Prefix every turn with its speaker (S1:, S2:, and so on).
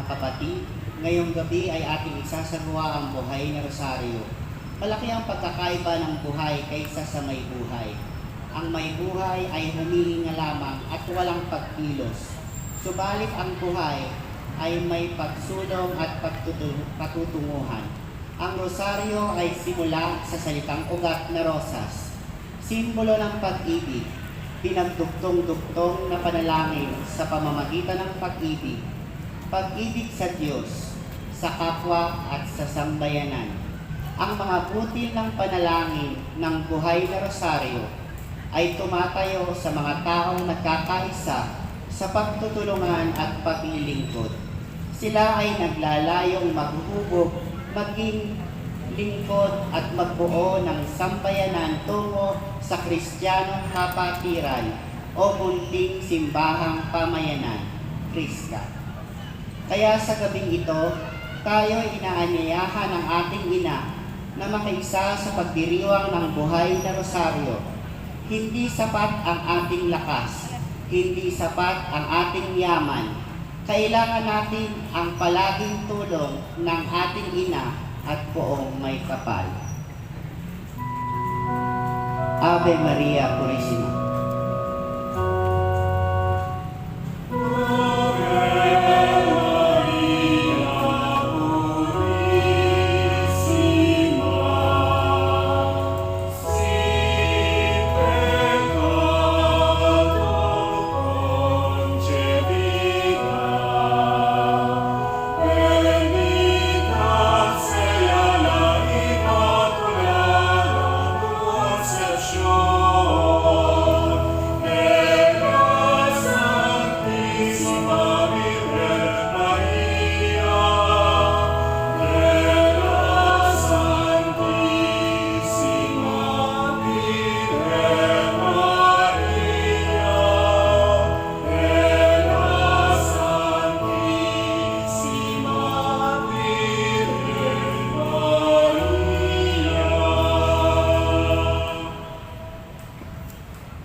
S1: Mga kapatid, ngayong gabi ay ating isasagawa ang buhay na rosaryo. Malaki ang pagkakaiba ng buhay kaysa sa may buhay. Ang may buhay ay humihinga lamang at walang pagkilos. Subalit ang buhay ay may pagsulong at patutunguhan. Ang rosaryo ay simula sa salitang ugat na rosas, simbolo ng pag-ibig, pinagduktong-duktong na panalangin sa pamamagitan ng pag-ibig sa Diyos, sa kapwa at sa sambayanan. Ang mga butil ng panalangin ng buhay na rosaryo ay tumatayo sa mga taong nagkakaisa sa pagtutulungan at paglilingkod. Sila ay naglalayong maghuhubog, maging lingkod at magbuo ng sambayanan tungo sa Kristiyanong kapatiran o munting simbahang pamayanan, Krista. Kaya sa gabing ito, tayo inaanyayahan ng ating ina na makiisa sa pagdiriwang ng buhay na rosaryo. Hindi sapat ang ating lakas, hindi sapat ang ating yaman. Kailangan natin ang palaging tulong ng ating ina at Poong May Kapal. Ave Maria Purísima.